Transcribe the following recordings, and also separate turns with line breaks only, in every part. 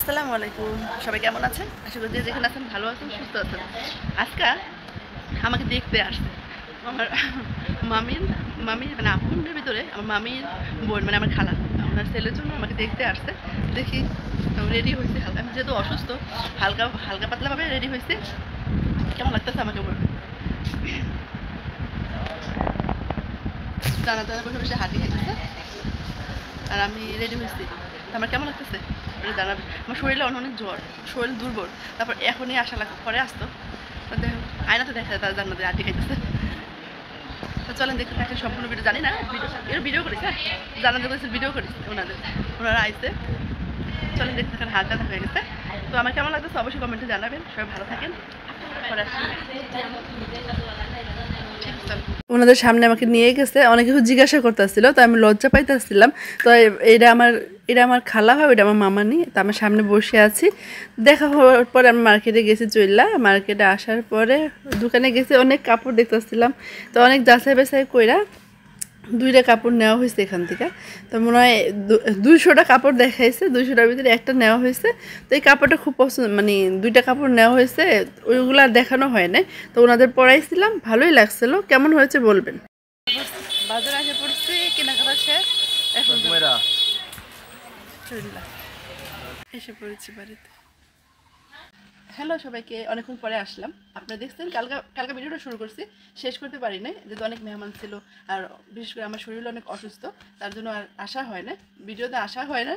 আসসালামু আলাইকুম, সবাই কেমন আছেন? আশা করি যে যেখানে আছেন ভালো আছেন, সুস্থ আছেন। আজকে আমাকে দেখতে আসছে আমার মামির মামি মানে আপুনের ভিতরে আমার মামির বোন মানে আমার খালা, আমার ছেলের জন্য আমাকে দেখতে আসছে। দেখি রেডি হয়েছে হালকা, আমি যেহেতু অসুস্থ হালকা হালকা পাতলাভাবে রেডি হয়েছে। কেমন লাগতেছে আমাকে বলুন। টানা টানা বসে বসে হাঁটি খাইতেছে আর আমি রেডি হয়েছি। আমার কেমন লাগতেছে জানাবে। আমার শরীরে অনেক জ্বর, শরীর দুর্বল, তারপর এখনই আসা লাগবে, পরে আসতো আয়নাতে দেখা যায় তারা জান্নাতে আড্ডি খাইতেছে। তো চলেন দেখতে থাকেন সম্পূর্ণ ভিডিও। জানি না ভিডিও করেছে, জানাতে করেছে ভিডিও করেছে ওনারা আইসে। চলেন দেখতে থাকেন, হাত ব্যথা হয়ে গেছে। তো আমার কেমন লাগতেছে অবশ্যই কমেন্টে জানাবেন। সবাই ভালো থাকেন। পরে ওনাদের সামনে আমাকে নিয়ে গেছে, অনেক কিছু জিজ্ঞাসা করতেছিল, তো আমি লজ্জা পাইতেছিলাম। তো এটা আমার খালা হয়, এটা আমার মামা নি। তো আমার সামনে বসে আছি। দেখা হওয়ার পরে আমি মার্কেটে গেছি, মার্কেটে আসার পরে দোকানে গেছি, অনেক কাপড় দেখতেছিলাম। তো অনেক যাচাই বাছাই কইরা 2টা কাপড় নেওয়া হয়েছে এখান থেকে। তো মনে হয় 200টা কাপড় দেখাইছে, 200টার ভিতরে একটা নেওয়া হয়েছে। তো এই কাপড়টা খুব পছন্দ, মানে 2টা কাপড় নেওয়া হয়েছে, ওইগুলো আর দেখানো হয় নাই। তো ওনাদের পরাইছিলাম, ভালোই লাগছিল। কেমন হয়েছে বলবেন। বাজারে এসে পড়ছি, কেনাকাটা শেষ, এখন এসে পড়েছি বাড়িতে। হ্যালো সবাইকে, অনেকক্ষণ পরে আসলাম। আপনারা দেখছেন কালকে ভিডিওটা শুরু করছি, শেষ করতে পারি নাই, যেহেতু অনেক মেহমান ছিল। আর বিশেষ করে আমার শরীর অনেক অসুস্থ, তার জন্য আর আসা হয় না, ভিডিওতে আসা হয় না।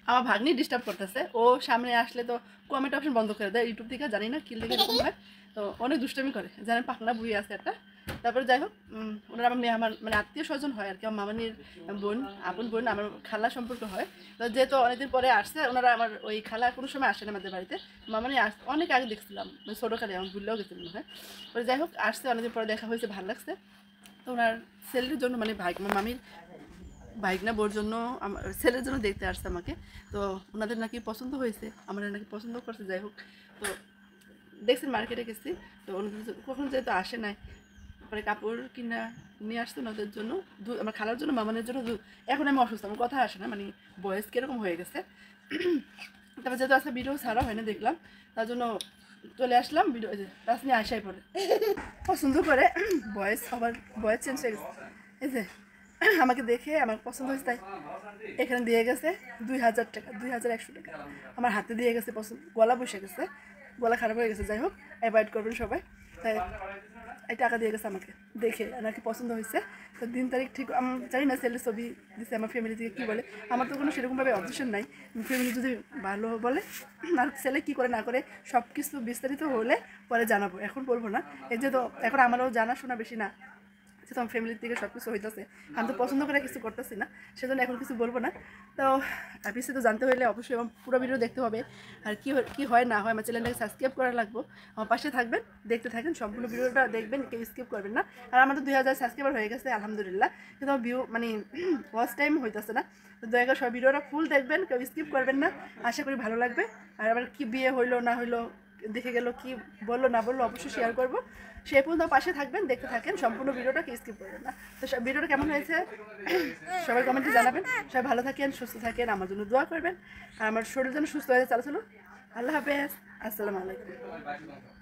আমার ভাগ্নি ডিস্টার্ব করতেছে, ও সামনে আসলে তো কমেন্ট অপশন বন্ধ করে দেয় ইউটিউব থেকে, জানি না কি লেগে এরকম হয়। তো অনেক দুষ্টামি করে, জানেন পাখনা বুই আছে একটা। তারপরে যাই হোক, ওনারা আমার মানে আত্মীয় স্বজন হয় আর কি, আমার মামানির বোন, আপন বোন, আমার খালা সম্পর্ক হয়। তো যেহেতু অনেকদিন পরে আসছে ওনারা, আমার ওই খালা কোনো সময় আসে না আমাদের বাড়িতে। মামানি অনেক আগে দেখছিলাম, মানে ছোটোকালে আমার ভুললেও গেছিল মনে হয়। পরে যাই হোক আসছে, অনেকদিন পরে দেখা হয়েছে, ভালো লাগছে। তো ওনার ছেলের জন্য, মানে আমার মামির বাইকনা বোর জন্য, আমার ছেলের জন্য দেখতে আসছে আমাকে। তো ওনাদের নাকি পছন্দ হয়েছে, আমার নাকি পছন্দ করছে। যাই হোক, তো দেখছেন মার্কেটে গেছি। তো ওনাদের কখন যেহেতু আসে নাই, পরে কাপড় কিনা নিয়ে আসতো ওনাদের জন্য, আমার খালার জন্য, মামানের জন্য। এখন আমি অসুস্থ, আমার কথা আসে না, মানে বয়স কীরকম হয়ে গেছে। তারপর যেহেতু আজকে ভিডিও ছাড়া হয় না দেখলাম, তার জন্য চলে আসলাম। ভিডিও রাস নিয়ে আসাই পরে পছন্দ করে বয়স আবার বয়স চেঞ্জ হয়ে গেছে। এই যে আমাকে দেখে আমার পছন্দ হয়েছে, তাই এখানে দিয়ে গেছে 2000 টাকা, 2100 টাকা আমার হাতে দিয়ে গেছে। পছন্দ, গলা বসে গেছে, গলা খারাপ হয়ে গেছে। যাই হোক, অ্যাভয়েড করবেন সবাই। তাই এই টাকা দিয়ে গেছে আমাকে দেখে, নাকি পছন্দ হয়েছে। তো দিন তারিখ ঠিক আমি জানি না, ছেলের ছবি দিচ্ছে আমার ফ্যামিলি থেকে, কী বলে। আমার তো কোনো সেরকমভাবে অবজেকশন নাই, ফ্যামিলি যদি ভালো বলে। আর ছেলে কী করে না করে সব কিছু বিস্তারিত হলে পরে জানাবো, এখন বলবো না। এই যে তো এখন আমারও জানাশোনা বেশি না, যেহেতু আমার ফ্যামিলির দিকে সব কিছু হইতেছে, আমি তো পছন্দ করে কিছু করতেছি না, সেজন্য এখন কিছু বলবো না। তো বিস্তারিত জানতে হলে অবশ্যই আমার পুরো ভিডিও দেখতে হবে। আর কী হয় না হয় আমার চ্যানেলটাকে সাবস্ক্রাইব করা লাগবে। আমার পাশে থাকবেন, দেখতে থাকেন, সম্পূর্ণ ভিডিওটা দেখবেন, কেউ স্কিপ করবেন না। আর আমাদের 2000 সাবস্ক্রাইবার হয়ে গেছে আলহামদুলিল্লাহ, কিন্তু আমার ভিউ মানে ওয়াচ টাইম হইতেছে না। তো দয়া করে সব ভিডিওটা ফুল দেখবেন, কেউ স্কিপ করবেন না, আশা করি ভালো লাগবে। আর আবার কি বিয়ে হইলো না হইলো, দেখে গেল, কি বললো না বললো, অবশ্যই শেয়ার করবো। সেই পর্যন্ত পাশে থাকবেন, দেখতে থাকেন সম্পূর্ণ ভিডিওটা, কি স্কিপ করবেন না। তো ভিডিওটা কেমন হয়েছে সবাই কমেন্টে জানাবেন। সবাই ভালো থাকেন, সুস্থ থাকেন, আমার জন্য দোয়া করবেন। আর আমার শরীর যেন সুস্থ হয়ে চলো। আল্লাহ হাফেজ, আসসালামু আলাইকুম।